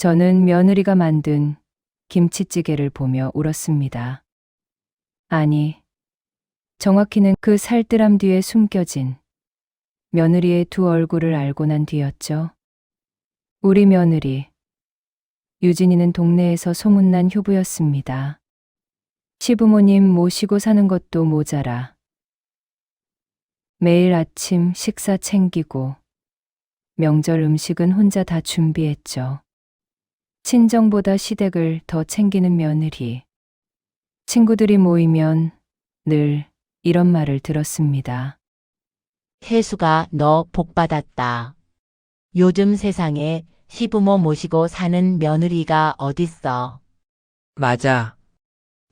저는 며느리가 만든 김치찌개를 보며 울었습니다. 아니, 정확히는 그 살뜰함 뒤에 숨겨진 며느리의 두 얼굴을 알고 난 뒤였죠. 우리 며느리, 유진이는 동네에서 소문난 효부였습니다. 시부모님 모시고 사는 것도 모자라 매일 아침 식사 챙기고 명절 음식은 혼자 다 준비했죠. 친정보다 시댁을 더 챙기는 며느리. 친구들이 모이면 늘 이런 말을 들었습니다. 혜수가 너 복받았다. 요즘 세상에 시부모 모시고 사는 며느리가 어딨어. 맞아.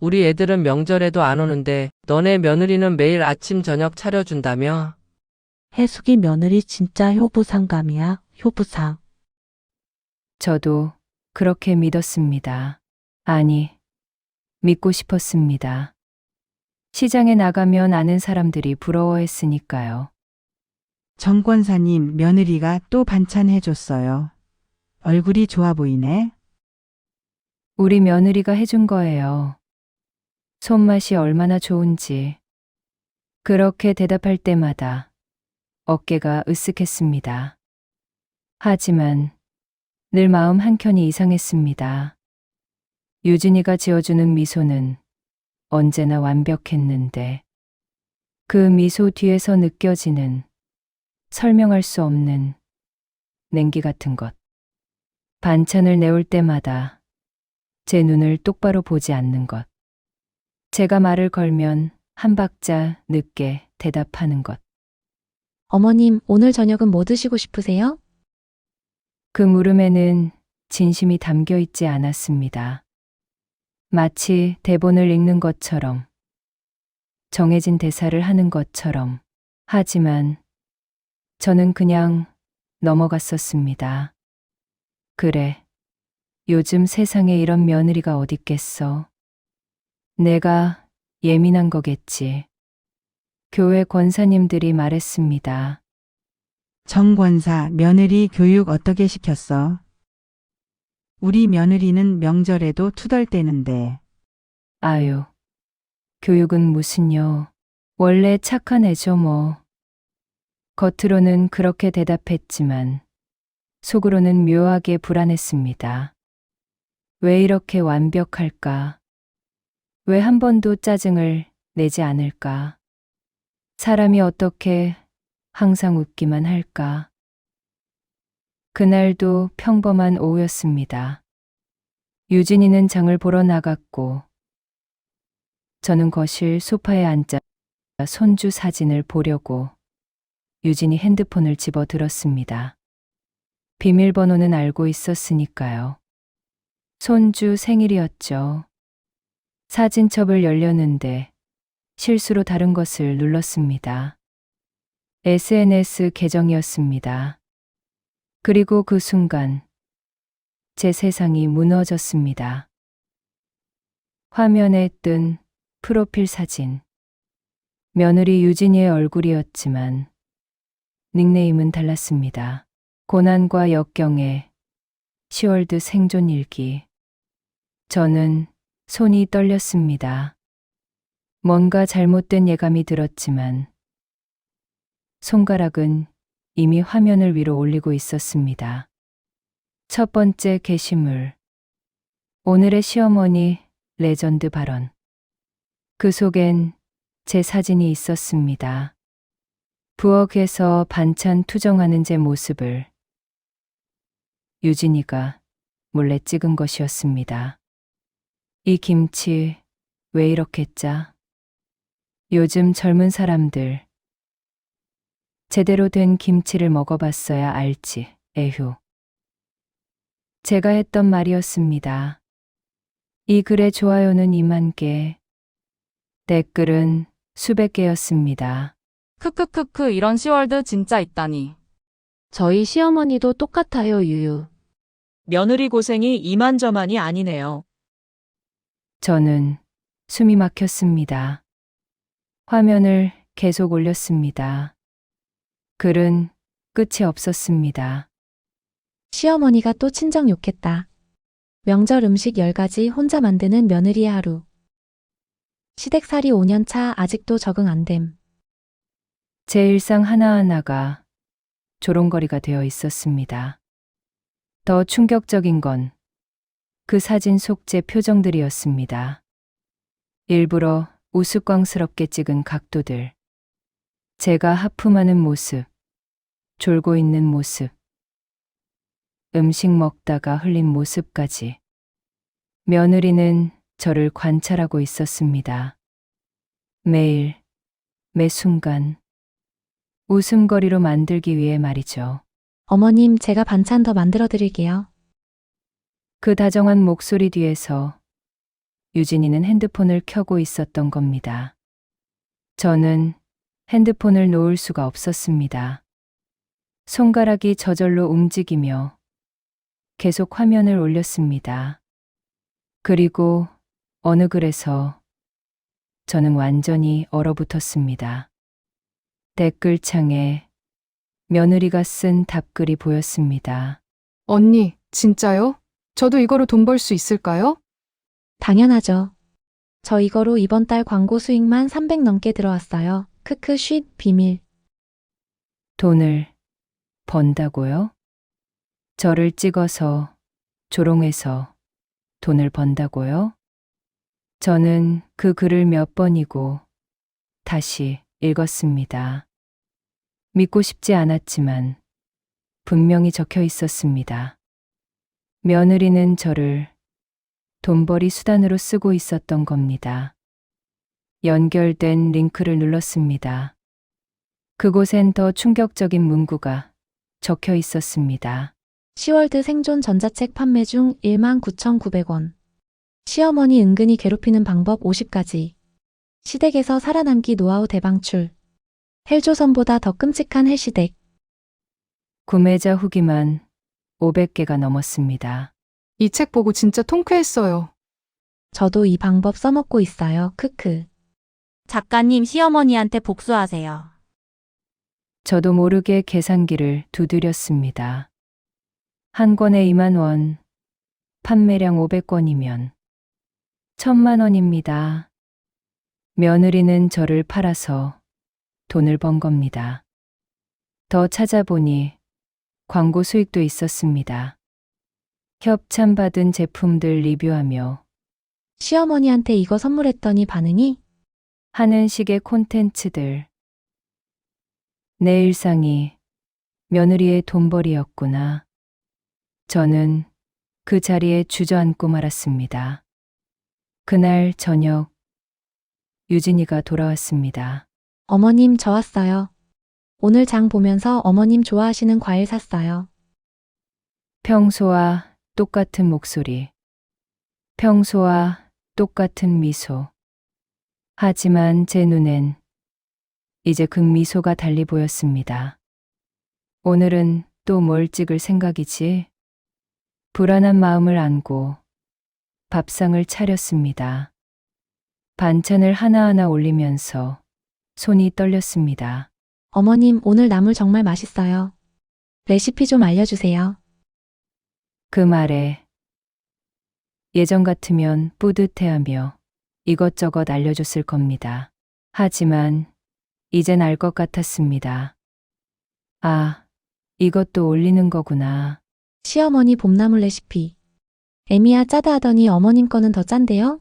우리 애들은 명절에도 안 오는데 너네 며느리는 매일 아침 저녁 차려준다며? 해숙이 며느리 진짜 효부상감이야, 효부상. 저도 그렇게 믿었습니다. 아니, 믿고 싶었습니다. 시장에 나가면 아는 사람들이 부러워했으니까요. 정 권사님 며느리가 또 반찬 해줬어요. 얼굴이 좋아 보이네. 우리 며느리가 해준 거예요. 손맛이 얼마나 좋은지. 그렇게 대답할 때마다 어깨가 으쓱했습니다. 하지만 늘 마음 한켠이 이상했습니다. 유진이가 지어주는 미소는 언제나 완벽했는데 그 미소 뒤에서 느껴지는 설명할 수 없는 냉기 같은 것. 반찬을 내올 때마다 제 눈을 똑바로 보지 않는 것. 제가 말을 걸면 한 박자 늦게 대답하는 것. 어머님, 오늘 저녁은 뭐 드시고 싶으세요? 그 물음에는 진심이 담겨 있지 않았습니다. 마치 대본을 읽는 것처럼, 정해진 대사를 하는 것처럼. 하지만 저는 그냥 넘어갔었습니다. 그래, 요즘 세상에 이런 며느리가 어딨겠어. 내가 예민한 거겠지. 교회 권사님들이 말했습니다. 정 권사 며느리 교육 어떻게 시켰어? 우리 며느리는 명절에도 투덜대는데. 아유, 교육은 무슨요. 원래 착한 애죠 뭐. 겉으로는 그렇게 대답했지만 속으로는 묘하게 불안했습니다. 왜 이렇게 완벽할까? 왜 한 번도 짜증을 내지 않을까? 사람이 어떻게 항상 웃기만 할까? 그날도 평범한 오후였습니다. 유진이는 장을 보러 나갔고 저는 거실 소파에 앉아 손주 사진을 보려고 유진이 핸드폰을 집어 들었습니다. 비밀번호는 알고 있었으니까요. 손주 생일이었죠. 사진첩을 열렸는데 실수로 다른 것을 눌렀습니다. SNS 계정이었습니다. 그리고 그 순간 제 세상이 무너졌습니다. 화면에 뜬 프로필 사진. 며느리 유진이의 얼굴이었지만 닉네임은 달랐습니다. 고난과 역경의 10월드 생존 일기. 저는 손이 떨렸습니다. 뭔가 잘못된 예감이 들었지만 손가락은 이미 화면을 위로 올리고 있었습니다. 첫 번째 게시물. 오늘의 시어머니 레전드 발언. 그 속엔 제 사진이 있었습니다. 부엌에서 반찬 투정하는 제 모습을 유진이가 몰래 찍은 것이었습니다. 이 김치 왜 이렇게 짜? 요즘 젊은 사람들 제대로 된 김치를 먹어봤어야 알지, 에휴. 제가 했던 말이었습니다. 이 글의 좋아요는 2만 개, 댓글은 수백 개였습니다. 크크크크 이런 시월드 진짜 있다니. 저희 시어머니도 똑같아요, 유유. 며느리 고생이 이만저만이 아니네요. 저는 숨이 막혔습니다. 화면을 계속 올렸습니다. 글은 끝이 없었습니다. 시어머니가 또 친정 욕했다. 명절 음식 10가지 혼자 만드는 며느리의 하루. 시댁살이 5년 차 아직도 적응 안 됨. 제 일상 하나하나가 조롱거리가 되어 있었습니다. 더 충격적인 건 그 사진 속 제 표정들이었습니다. 일부러 우스꽝스럽게 찍은 각도들. 제가 하품하는 모습, 졸고 있는 모습, 음식 먹다가 흘린 모습까지. 며느리는 저를 관찰하고 있었습니다. 매일, 매 순간, 웃음거리로 만들기 위해 말이죠. 어머님, 제가 반찬 더 만들어 드릴게요. 그 다정한 목소리 뒤에서 유진이는 핸드폰을 켜고 있었던 겁니다. 저는 핸드폰을 놓을 수가 없었습니다. 손가락이 저절로 움직이며 계속 화면을 올렸습니다. 그리고 어느 글에서 저는 완전히 얼어붙었습니다. 댓글창에 며느리가 쓴 답글이 보였습니다. 언니, 진짜요? 저도 이거로 돈 벌 수 있을까요? 당연하죠. 저 이거로 이번 달 광고 수익만 300 넘게 들어왔어요. 크크 쉿 비밀. 돈을 번다고요? 저를 찍어서 조롱해서 돈을 번다고요? 저는 그 글을 몇 번이고 다시 읽었습니다. 믿고 싶지 않았지만 분명히 적혀 있었습니다. 며느리는 저를 돈벌이 수단으로 쓰고 있었던 겁니다. 연결된 링크를 눌렀습니다. 그곳엔 더 충격적인 문구가 적혀 있었습니다. 시월드 생존 전자책 판매 중 19,900원. 시어머니 은근히 괴롭히는 방법 50가지. 시댁에서 살아남기 노하우 대방출. 헬조선보다 더 끔찍한 헬시댁. 구매자 후기만 500개가 넘었습니다. 이 책 보고 진짜 통쾌했어요. 저도 이 방법 써먹고 있어요. 크크. 작가님 시어머니한테 복수하세요. 저도 모르게 계산기를 두드렸습니다. 한 권에 2만 원, 판매량 500권이면 1000만 원입니다. 며느리는 저를 팔아서 돈을 번 겁니다. 더 찾아보니 광고 수익도 있었습니다. 협찬받은 제품들 리뷰하며 시어머니한테 이거 선물했더니 반응이? 하는 식의 콘텐츠들. 내 일상이 며느리의 돈벌이였구나. 저는 그 자리에 주저앉고 말았습니다. 그날 저녁 유진이가 돌아왔습니다. 어머님 저 왔어요. 오늘 장 보면서 어머님 좋아하시는 과일 샀어요. 평소와 똑같은 목소리. 평소와 똑같은 미소. 하지만 제 눈엔 이제 그 미소가 달리 보였습니다. 오늘은 또 뭘 찍을 생각이지? 불안한 마음을 안고 밥상을 차렸습니다. 반찬을 하나하나 올리면서 손이 떨렸습니다. 어머님 오늘 나물 정말 맛있어요. 레시피 좀 알려주세요. 그 말에 예전 같으면 뿌듯해하며 이것저것 알려줬을 겁니다. 하지만 이젠 알 것 같았습니다. 아, 이것도 올리는 거구나. 시어머니 봄나물 레시피. 애미야 짜다 하더니 어머님 거는 더 짠데요?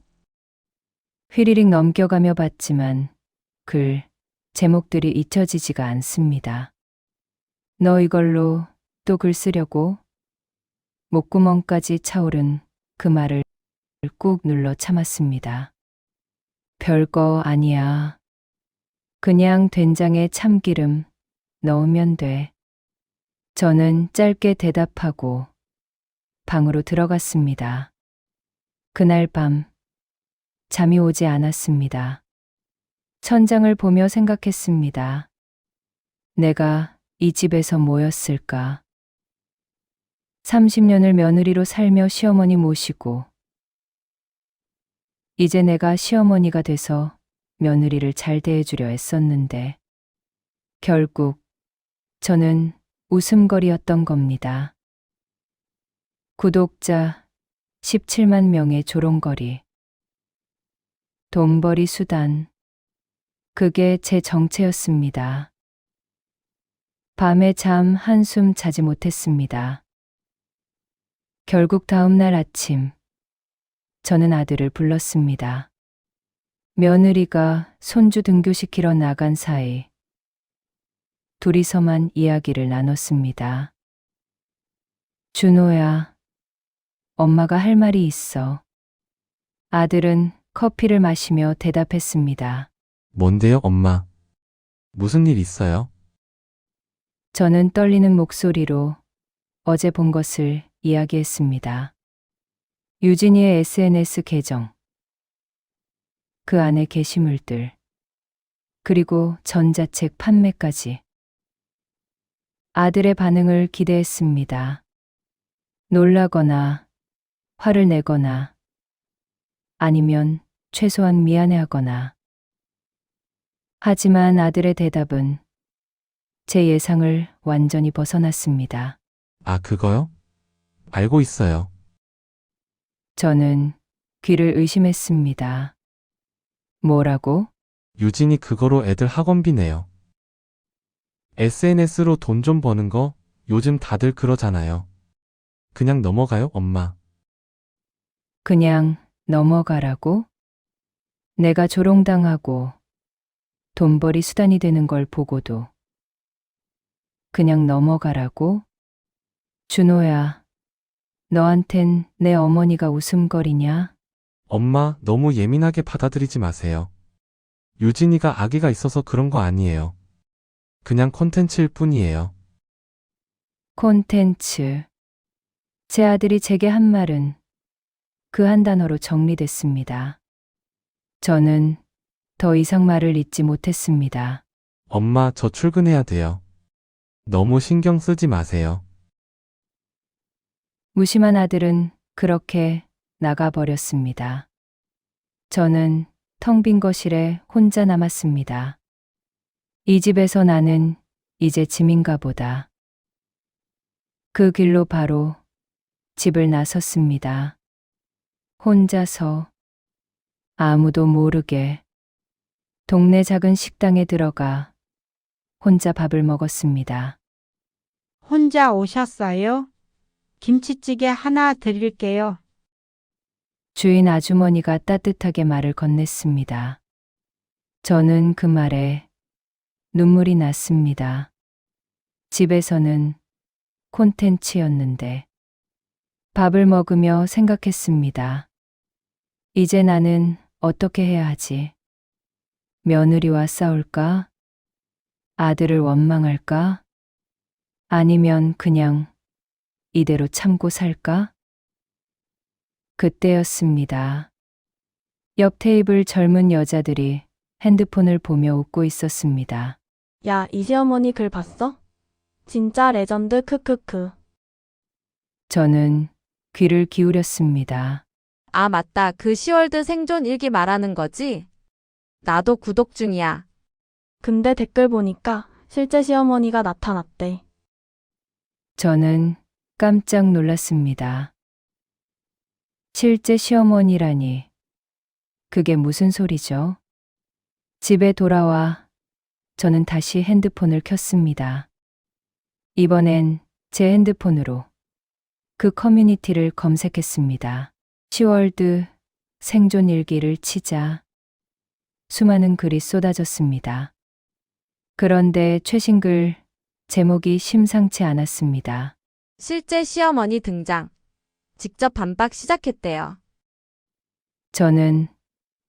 휘리릭 넘겨가며 봤지만 글, 제목들이 잊혀지지가 않습니다. 너 이걸로 또 글 쓰려고? 목구멍까지 차오른 그 말을 꾹 눌러 참았습니다. 별거 아니야. 그냥 된장에 참기름 넣으면 돼. 저는 짧게 대답하고 방으로 들어갔습니다. 그날 밤 잠이 오지 않았습니다. 천장을 보며 생각했습니다. 내가 이 집에서 뭐였을까? 30년을 며느리로 살며 시어머니 모시고 이제 내가 시어머니가 돼서 며느리를 잘 대해주려 애썼는데 결국 저는 웃음거리였던 겁니다. 구독자, 17만 명의 조롱거리. 돈벌이 수단. 그게 제 정체였습니다. 밤에 잠 한숨 자지 못했습니다. 결국 다음 날 아침, 저는 아들을 불렀습니다. 며느리가 손주 등교시키러 나간 사이, 둘이서만 이야기를 나눴습니다. 준호야, 엄마가 할 말이 있어. 아들은 커피를 마시며 대답했습니다. 뭔데요, 엄마? 무슨 일 있어요? 저는 떨리는 목소리로 어제 본 것을 이야기했습니다. 유진이의 SNS 계정, 그 안에 게시물들, 그리고 전자책 판매까지. 아들의 반응을 기대했습니다. 놀라거나, 화를 내거나, 아니면 최소한 미안해하거나. 하지만 아들의 대답은 제 예상을 완전히 벗어났습니다. 아, 그거요? 알고 있어요. 저는 귀를 의심했습니다. 뭐라고? 유진이 그거로 애들 학원비 내요. SNS로 돈 좀 버는 거 요즘 다들 그러잖아요. 그냥 넘어가요, 엄마. 그냥 넘어가라고? 내가 조롱당하고 돈벌이 수단이 되는 걸 보고도 그냥 넘어가라고? 준호야, 너한텐 내 어머니가 웃음거리냐? 엄마, 너무 예민하게 받아들이지 마세요. 유진이가 아기가 있어서 그런 거 아니에요. 그냥 콘텐츠일 뿐이에요. 콘텐츠. 제 아들이 제게 한 말은 그 한 단어로 정리됐습니다. 저는 더 이상 말을 잇지 못했습니다. 엄마, 저 출근해야 돼요. 너무 신경 쓰지 마세요. 무심한 아들은 그렇게 나가버렸습니다. 저는 텅 빈 거실에 혼자 남았습니다. 이 집에서 나는 이제 짐인가 보다. 그 길로 바로 집을 나섰습니다. 혼자서 아무도 모르게 동네 작은 식당에 들어가 혼자 밥을 먹었습니다. 혼자 오셨어요? 김치찌개 하나 드릴게요. 주인 아주머니가 따뜻하게 말을 건넸습니다. 저는 그 말에 눈물이 났습니다. 집에서는 콘텐츠였는데 밥을 먹으며 생각했습니다. 이제 나는 어떻게 해야 하지? 며느리와 싸울까? 아들을 원망할까? 아니면 그냥 이대로 참고 살까? 그때였습니다. 옆 테이블 젊은 여자들이 핸드폰을 보며 웃고 있었습니다. 야, 이시어머니 글 봤어? 진짜 레전드 크크크. 저는 귀를 기울였습니다. 아, 맞다. 그 시월드 생존 일기 말하는 거지? 나도 구독 중이야. 근데 댓글 보니까 실제 시어머니가 나타났대. 저는 깜짝 놀랐습니다. 실제 시어머니라니. 그게 무슨 소리죠? 집에 돌아와 저는 다시 핸드폰을 켰습니다. 이번엔 제 핸드폰으로 그 커뮤니티를 검색했습니다. 시월드 생존 일기를 치자 수많은 글이 쏟아졌습니다. 그런데 최신 글 제목이 심상치 않았습니다. 실제 시어머니 등장. 직접 반박 시작했대요. 저는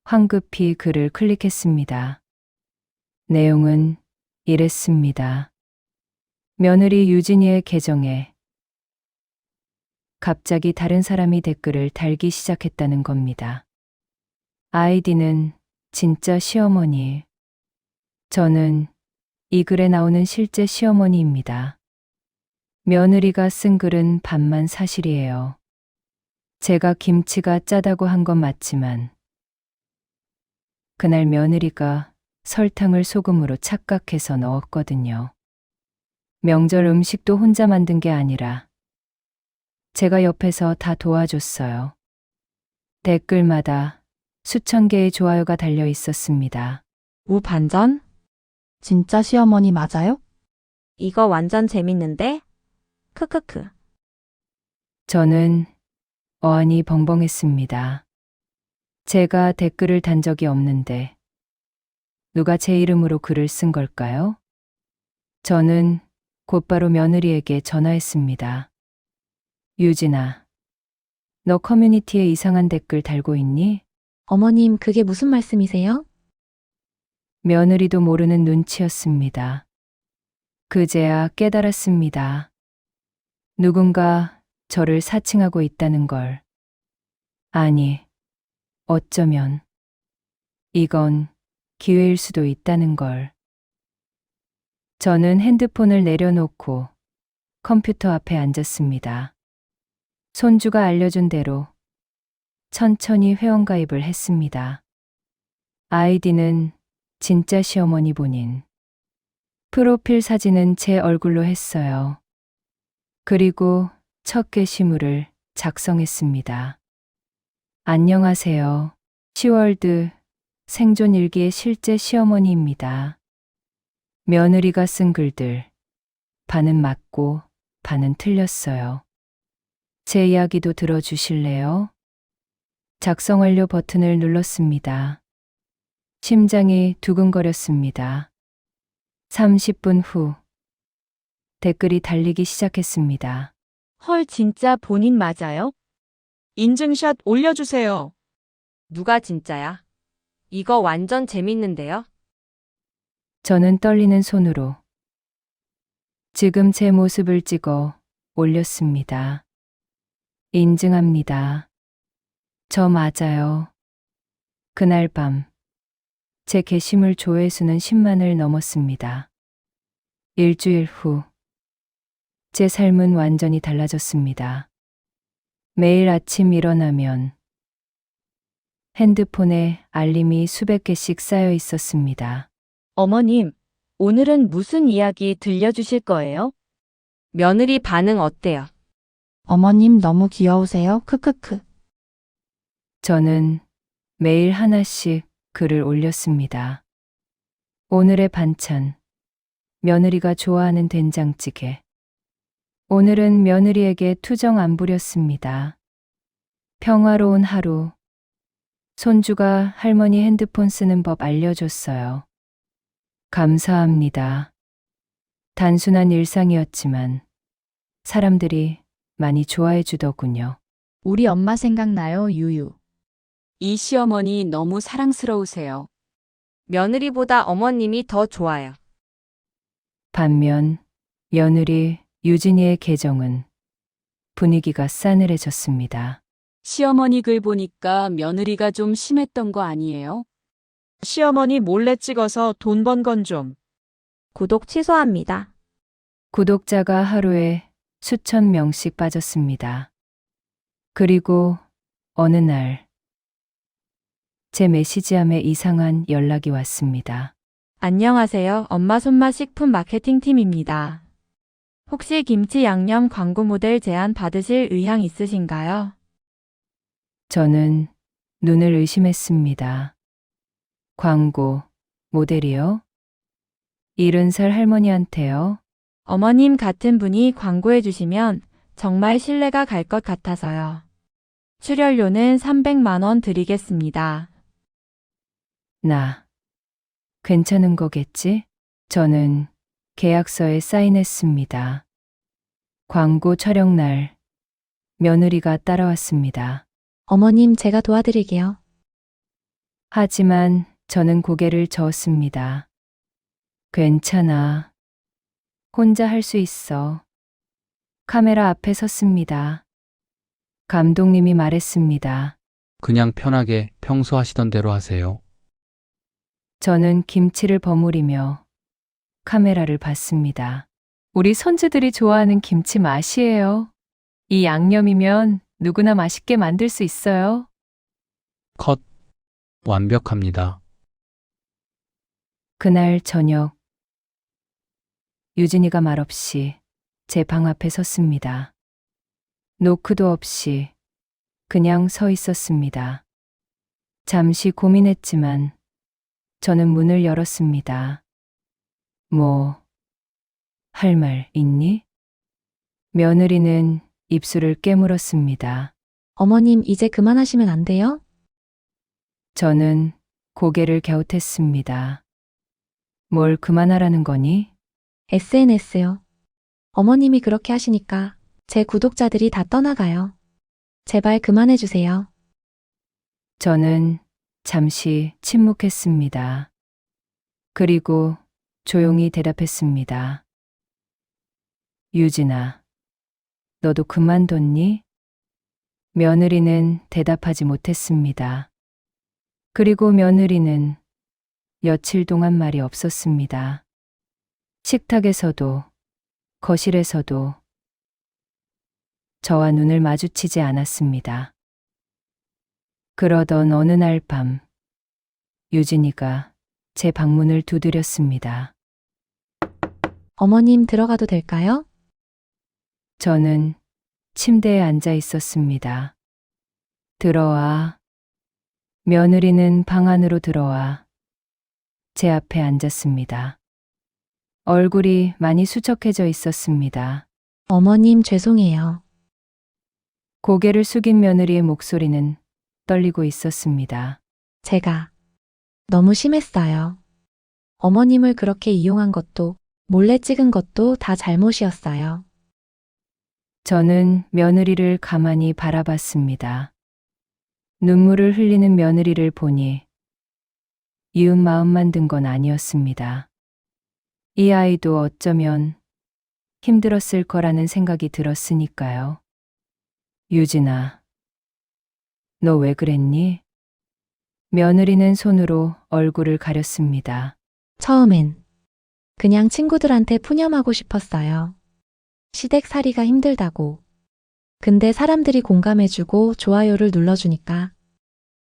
황급히 글을 클릭했습니다. 내용은 이랬습니다. 며느리 유진이의 계정에 갑자기 다른 사람이 댓글을 달기 시작했다는 겁니다. 아이디는 진짜 시어머니. 저는 이 글에 나오는 실제 시어머니입니다. 며느리가 쓴 글은 반만 사실이에요. 제가 김치가 짜다고 한 건 맞지만 그날 며느리가 설탕을 소금으로 착각해서 넣었거든요. 명절 음식도 혼자 만든 게 아니라 제가 옆에서 다 도와줬어요. 댓글마다 수천 개의 좋아요가 달려 있었습니다. 우 반전? 진짜 시어머니 맞아요? 이거 완전 재밌는데? 크크크. 저는 어안이 벙벙했습니다. 제가 댓글을 단 적이 없는데 누가 제 이름으로 글을 쓴 걸까요? 저는 곧바로 며느리에게 전화했습니다. 유진아, 너 커뮤니티에 이상한 댓글 달고 있니? 어머님, 그게 무슨 말씀이세요? 며느리도 모르는 눈치였습니다. 그제야 깨달았습니다. 누군가 저를 사칭하고 있다는 걸. 아니, 어쩌면 이건 기회일 수도 있다는 걸. 저는 핸드폰을 내려놓고 컴퓨터 앞에 앉았습니다. 손주가 알려준 대로 천천히 회원가입을 했습니다. 아이디는 진짜 시어머니 본인. 프로필 사진은 제 얼굴로 했어요. 그리고 첫 게시물을 작성했습니다. 안녕하세요. 시월드 생존 일기의 실제 시어머니입니다. 며느리가 쓴 글들, 반은 맞고 반은 틀렸어요. 제 이야기도 들어주실래요? 작성 완료 버튼을 눌렀습니다. 심장이 두근거렸습니다. 30분 후 댓글이 달리기 시작했습니다. 헐, 진짜 본인 맞아요? 인증샷 올려주세요. 누가 진짜야? 이거 완전 재밌는데요? 저는 떨리는 손으로 지금 제 모습을 찍어 올렸습니다. 인증합니다. 저 맞아요. 그날 밤 제 게시물 조회수는 10만을 넘었습니다. 일주일 후 제 삶은 완전히 달라졌습니다. 매일 아침 일어나면 핸드폰에 알림이 수백 개씩 쌓여 있었습니다. 어머님, 오늘은 무슨 이야기 들려주실 거예요? 며느리 반응 어때요? 어머님 너무 귀여우세요. 크크크. 저는 매일 하나씩 글을 올렸습니다. 오늘의 반찬, 며느리가 좋아하는 된장찌개. 오늘은 며느리에게 투정 안 부렸습니다. 평화로운 하루. 손주가 할머니 핸드폰 쓰는 법 알려줬어요. 감사합니다. 단순한 일상이었지만 사람들이 많이 좋아해 주더군요. 우리 엄마 생각나요, 유유. 이 시어머니 너무 사랑스러우세요. 며느리보다 어머님이 더 좋아요. 반면 며느리 유진이의 계정은 분위기가 싸늘해졌습니다. 시어머니 글 보니까 며느리가 좀 심했던 거 아니에요? 시어머니 몰래 찍어서 돈 번 건 좀. 구독 취소합니다. 구독자가 하루에 수천 명씩 빠졌습니다. 그리고 어느 날 제 메시지함에 이상한 연락이 왔습니다. 안녕하세요. 엄마 손맛 식품 마케팅 팀입니다. 혹시 김치 양념 광고 모델 제안 받으실 의향 있으신가요? 저는 눈을 의심했습니다. 광고, 모델이요? 70살 할머니한테요? 어머님 같은 분이 광고해 주시면 정말 신뢰가 갈 것 같아서요. 출연료는 300만 원 드리겠습니다. 나 괜찮은 거겠지? 저는 계약서에 사인했습니다. 광고 촬영 날 며느리가 따라왔습니다. 어머님, 제가 도와드릴게요. 하지만 저는 고개를 저었습니다. 괜찮아. 혼자 할 수 있어. 카메라 앞에 섰습니다. 감독님이 말했습니다. 그냥 편하게 평소 하시던 대로 하세요. 저는 김치를 버무리며 카메라를 봤습니다. 우리 손주들이 좋아하는 김치 맛이에요. 이 양념이면 누구나 맛있게 만들 수 있어요. 컷. 완벽합니다. 그날 저녁 유진이가 말없이 제 방 앞에 섰습니다. 노크도 없이 그냥 서 있었습니다. 잠시 고민했지만 저는 문을 열었습니다. 뭐, 할 말 있니? 며느리는 입술을 깨물었습니다. 어머님, 이제 그만하시면 안 돼요? 저는 고개를 갸웃했습니다. 뭘 그만하라는 거니? SNS요. 어머님이 그렇게 하시니까 제 구독자들이 다 떠나가요. 제발 그만해주세요. 저는 잠시 침묵했습니다. 그리고 조용히 대답했습니다. 유진아, 너도 그만뒀니? 며느리는 대답하지 못했습니다. 그리고 며느리는 며칠 동안 말이 없었습니다. 식탁에서도 거실에서도 저와 눈을 마주치지 않았습니다. 그러던 어느 날 밤, 유진이가 제 방문을 두드렸습니다. 어머님, 들어가도 될까요? 저는 침대에 앉아 있었습니다. 들어와. 며느리는 방 안으로 들어와 제 앞에 앉았습니다. 얼굴이 많이 수척해져 있었습니다. 어머님, 죄송해요. 고개를 숙인 며느리의 목소리는 떨리고 있었습니다. 제가 너무 심했어요. 어머님을 그렇게 이용한 것도 몰래 찍은 것도 다 잘못이었어요. 저는 며느리를 가만히 바라봤습니다. 눈물을 흘리는 며느리를 보니 이웃 마음만 든 건 아니었습니다. 이 아이도 어쩌면 힘들었을 거라는 생각이 들었으니까요. 유진아, 너 왜 그랬니? 며느리는 손으로 얼굴을 가렸습니다. 처음엔 그냥 친구들한테 푸념하고 싶었어요. 시댁살이가 힘들다고. 근데 사람들이 공감해주고 좋아요를 눌러주니까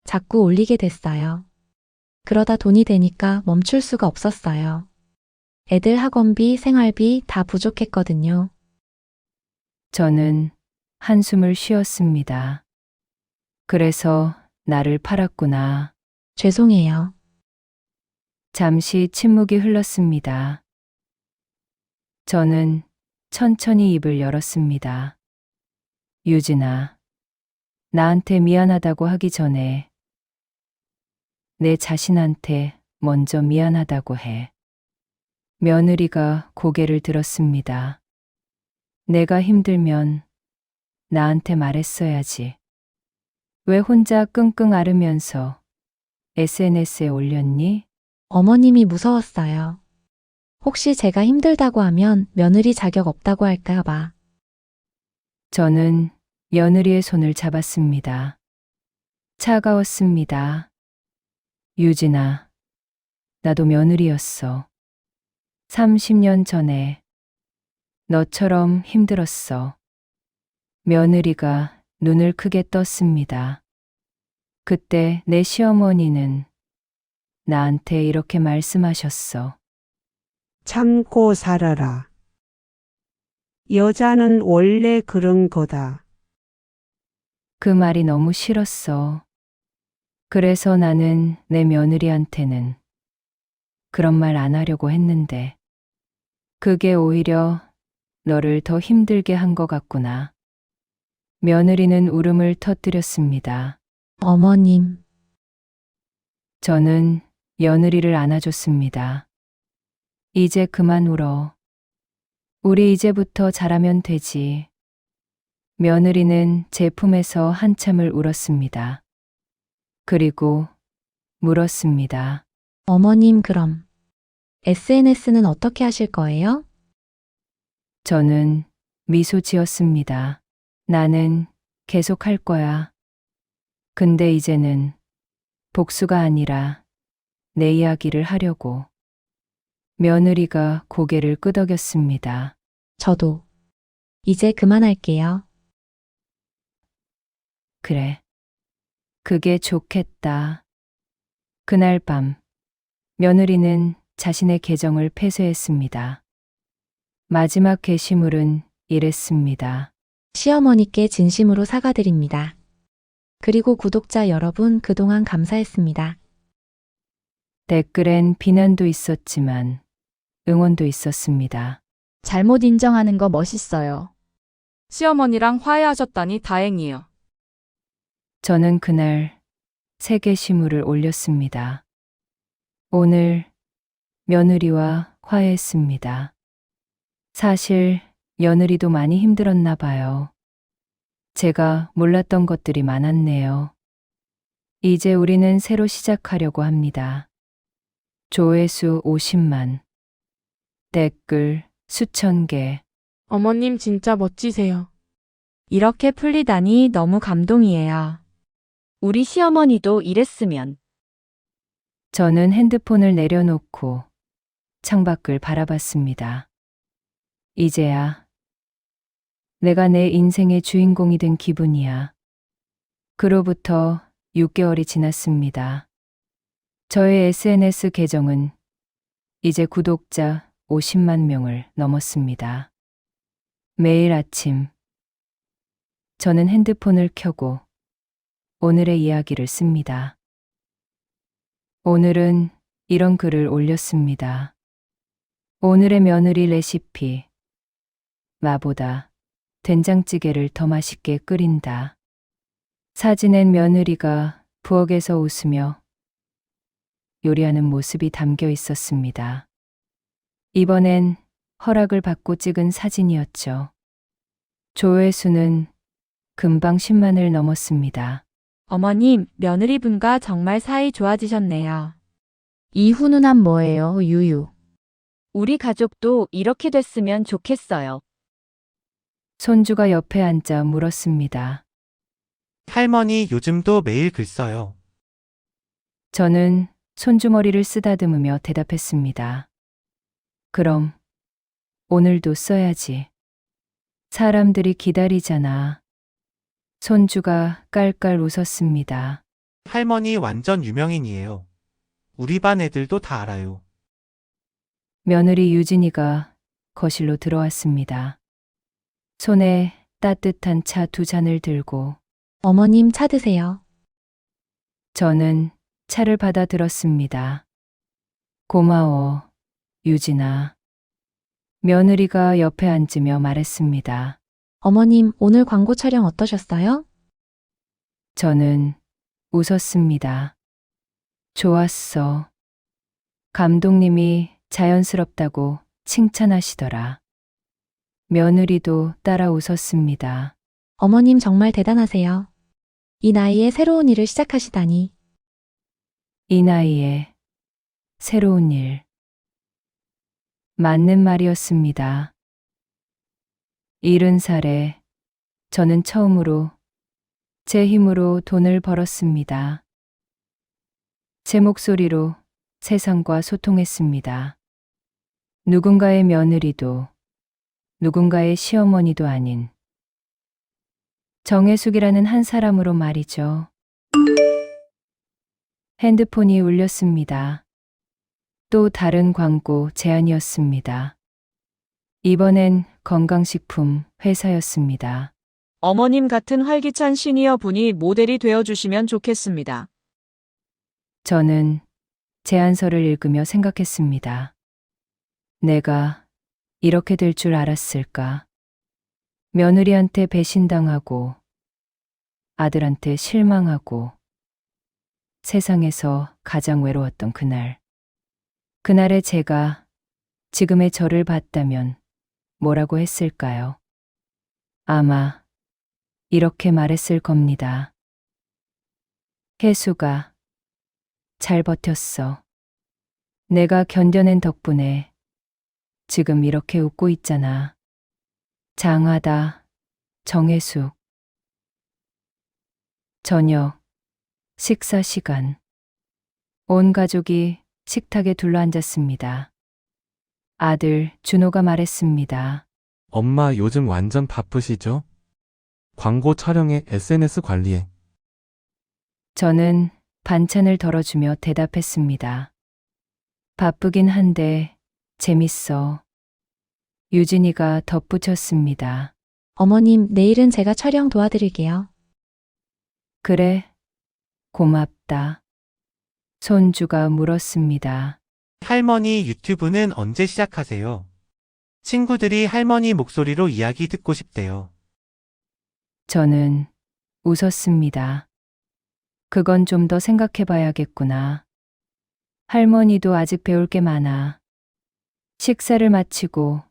자꾸 올리게 됐어요. 그러다 돈이 되니까 멈출 수가 없었어요. 애들 학원비, 생활비 다 부족했거든요. 저는 한숨을 쉬었습니다. 그래서 나를 팔았구나. 죄송해요. 잠시 침묵이 흘렀습니다. 저는 천천히 입을 열었습니다. 유진아, 나한테 미안하다고 하기 전에 내 자신한테 먼저 미안하다고 해. 며느리가 고개를 들었습니다. 내가 힘들면 나한테 말했어야지. 왜 혼자 끙끙 앓으면서 SNS에 올렸니? 어머님이 무서웠어요. 혹시 제가 힘들다고 하면 며느리 자격 없다고 할까 봐. 저는 며느리의 손을 잡았습니다. 차가웠습니다. 유진아, 나도 며느리였어. 30년 전에 너처럼 힘들었어. 며느리가 눈을 크게 떴습니다. 그때 내 시어머니는 나한테 이렇게 말씀하셨어. 참고 살아라. 여자는 원래 그런 거다. 그 말이 너무 싫었어. 그래서 나는 내 며느리한테는 그런 말 안 하려고 했는데 그게 오히려 너를 더 힘들게 한 것 같구나. 며느리는 울음을 터뜨렸습니다. 어머님. 저는 며느리를 안아줬습니다. 이제 그만 울어. 우리 이제부터 잘하면 되지. 며느리는 제 품에서 한참을 울었습니다. 그리고 물었습니다. 어머님, 그럼 SNS는 어떻게 하실 거예요? 저는 미소 지었습니다. 나는 계속 할 거야. 근데 이제는 복수가 아니라 내 이야기를 하려고. 며느리가 고개를 끄덕였습니다. 저도 이제 그만할게요. 그래. 그게 좋겠다. 그날 밤, 며느리는 자신의 계정을 폐쇄했습니다. 마지막 게시물은 이랬습니다. 시어머니께 진심으로 사과드립니다. 그리고 구독자 여러분 그동안 감사했습니다. 댓글엔 비난도 있었지만 응원도 있었습니다. 잘못 인정하는 거 멋있어요. 시어머니랑 화해하셨다니 다행이에요. 저는 그날 3개 시물을 올렸습니다. 오늘 며느리와 화해했습니다. 사실 며느리도 많이 힘들었나 봐요. 제가 몰랐던 것들이 많았네요. 이제 우리는 새로 시작하려고 합니다. 조회수 50만. 댓글 수천 개. 어머님 진짜 멋지세요. 이렇게 풀리다니 너무 감동이에요. 우리 시어머니도 이랬으면. 저는 핸드폰을 내려놓고 창밖을 바라봤습니다. 이제야 내가 내 인생의 주인공이 된 기분이야. 그로부터 6개월이 지났습니다. 저의 SNS 계정은 이제 구독자 50만 명을 넘었습니다. 매일 아침 저는 핸드폰을 켜고 오늘의 이야기를 씁니다. 오늘은 이런 글을 올렸습니다. 오늘의 며느리 레시피. 나보다 된장찌개를 더 맛있게 끓인다. 사진엔 며느리가 부엌에서 웃으며 요리하는 모습이 담겨 있었습니다. 이번엔 허락을 받고 찍은 사진이었죠. 조회수는 금방 10만을 넘었습니다. 어머님, 며느리분과 정말 사이 좋아지셨네요. 이 훈훈함 뭐예요, 유유. 우리 가족도 이렇게 됐으면 좋겠어요. 손주가 옆에 앉아 물었습니다. 할머니 요즘도 매일 글 써요. 저는 손주 머리를 쓰다듬으며 대답했습니다. 그럼 오늘도 써야지. 사람들이 기다리잖아. 손주가 깔깔 웃었습니다. 할머니 완전 유명인이에요. 우리 반 애들도 다 알아요. 며느리 유진이가 거실로 들어왔습니다. 손에 따뜻한 차 2잔을 들고. 어머님 차 드세요. 저는 차를 받아 들었습니다. 고마워, 유진아. 며느리가 옆에 앉으며 말했습니다. 어머님 오늘 광고 촬영 어떠셨어요? 저는 웃었습니다. 좋았어. 감독님이 자연스럽다고 칭찬하시더라. 며느리도 따라 웃었습니다. 어머님 정말 대단하세요. 이 나이에 새로운 일을 시작하시다니. 이 나이에 새로운 일. 맞는 말이었습니다. 70살에 저는 처음으로 제 힘으로 돈을 벌었습니다. 제 목소리로 세상과 소통했습니다. 누군가의 며느리도 누군가의 시어머니도 아닌 정혜숙이라는 한 사람으로 말이죠. 핸드폰이 울렸습니다. 또 다른 광고 제안이었습니다. 이번엔 건강식품 회사였습니다. 어머님 같은 활기찬 시니어 분이 모델이 되어주시면 좋겠습니다. 저는 제안서를 읽으며 생각했습니다. 내가 이렇게 될 줄 알았을까? 며느리한테 배신당하고 아들한테 실망하고 세상에서 가장 외로웠던 그날. 그날의 제가 지금의 저를 봤다면 뭐라고 했을까요? 아마 이렇게 말했을 겁니다. 혜수가 잘 버텼어. 내가 견뎌낸 덕분에 지금 이렇게 웃고 있잖아. 장하다, 정혜숙. 저녁, 식사 시간. 온 가족이 식탁에 둘러앉았습니다. 아들 준호가 말했습니다. 엄마 요즘 완전 바쁘시죠? 광고 촬영에 SNS 관리에. 저는 반찬을 덜어주며 대답했습니다. 바쁘긴 한데 재밌어. 유진이가 덧붙였습니다. 어머님 내일은 제가 촬영 도와드릴게요. 그래, 고맙다. 손주가 물었습니다. 할머니 유튜브는 언제 시작하세요? 친구들이 할머니 목소리로 이야기 듣고 싶대요. 저는 웃었습니다. 그건 좀 더 생각해 봐야겠구나. 할머니도 아직 배울 게 많아. 식사를 마치고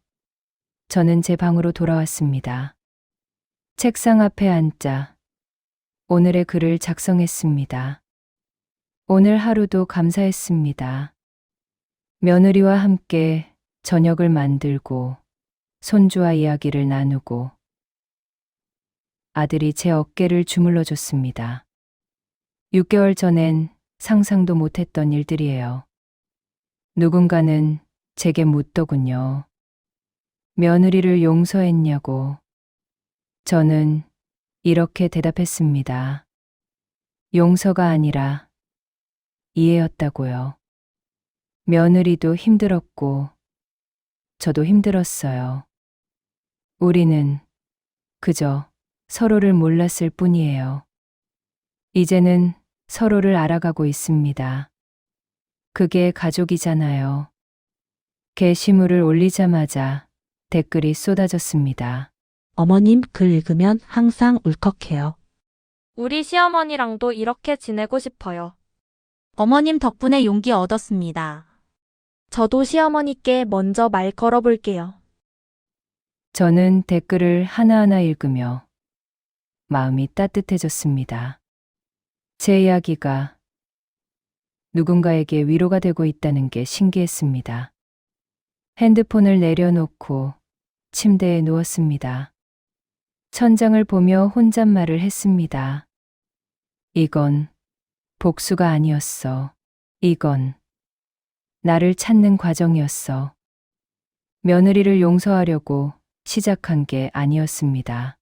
저는 제 방으로 돌아왔습니다. 책상 앞에 앉자 오늘의 글을 작성했습니다. 오늘 하루도 감사했습니다. 며느리와 함께 저녁을 만들고 손주와 이야기를 나누고 아들이 제 어깨를 주물러 줬습니다. 6개월 전엔 상상도 못했던 일들이에요. 누군가는 제게 묻더군요. 며느리를 용서했냐고. 저는 이렇게 대답했습니다. 용서가 아니라 이해였다고요. 며느리도 힘들었고 저도 힘들었어요. 우리는 그저 서로를 몰랐을 뿐이에요. 이제는 서로를 알아가고 있습니다. 그게 가족이잖아요. 게시물을 올리자마자 댓글이 쏟아졌습니다. 어머님 글 읽으면 항상 울컥해요. 우리 시어머니랑도 이렇게 지내고 싶어요. 어머님 덕분에 용기 얻었습니다. 저도 시어머니께 먼저 말 걸어볼게요. 저는 댓글을 하나하나 읽으며 마음이 따뜻해졌습니다. 제 이야기가 누군가에게 위로가 되고 있다는 게 신기했습니다. 핸드폰을 내려놓고 침대에 누웠습니다. 천장을 보며 혼잣말을 했습니다. 이건 복수가 아니었어. 이건 나를 찾는 과정이었어. 며느리를 용서하려고 시작한 게 아니었습니다.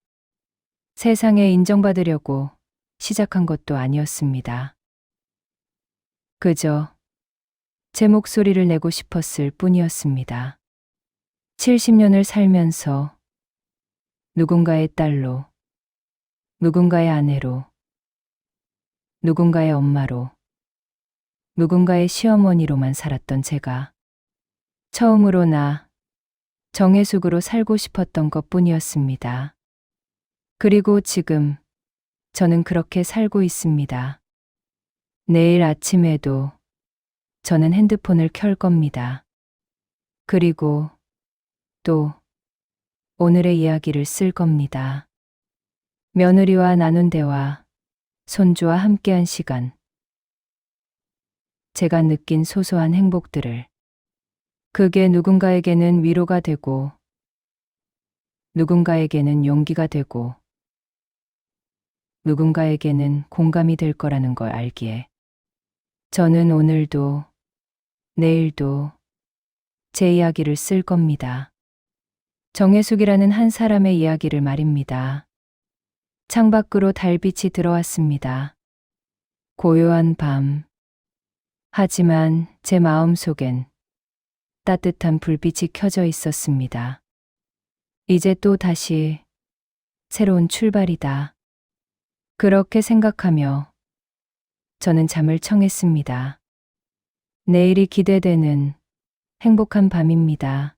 세상에 인정받으려고 시작한 것도 아니었습니다. 그저 제 목소리를 내고 싶었을 뿐이었습니다. 70년을 살면서 누군가의 딸로, 누군가의 아내로, 누군가의 엄마로, 누군가의 시어머니로만 살았던 제가 처음으로 나 정혜숙으로 살고 싶었던 것뿐이었습니다. 그리고 지금 저는 그렇게 살고 있습니다. 내일 아침에도 저는 핸드폰을 켤 겁니다. 그리고 또 오늘의 이야기를 쓸 겁니다. 며느리와 나눈 대화, 손주와 함께한 시간, 제가 느낀 소소한 행복들을. 그게 누군가에게는 위로가 되고, 누군가에게는 용기가 되고, 누군가에게는 공감이 될 거라는 걸 알기에 저는 오늘도 내일도 제 이야기를 쓸 겁니다. 정혜숙이라는 한 사람의 이야기를 말입니다. 창밖으로 달빛이 들어왔습니다. 고요한 밤. 하지만 제 마음속엔 따뜻한 불빛이 켜져 있었습니다. 이제 또 다시 새로운 출발이다. 그렇게 생각하며 저는 잠을 청했습니다. 내일이 기대되는 행복한 밤입니다.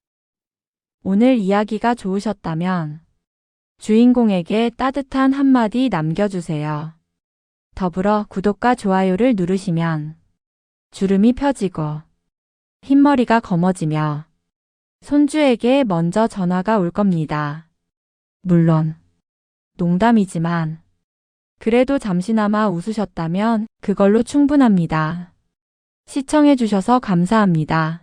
오늘 이야기가 좋으셨다면 주인공에게 따뜻한 한마디 남겨주세요. 더불어 구독과 좋아요를 누르시면 주름이 펴지고 흰머리가 검어지며 손주에게 먼저 전화가 올 겁니다. 물론 농담이지만 그래도 잠시나마 웃으셨다면 그걸로 충분합니다. 시청해주셔서 감사합니다.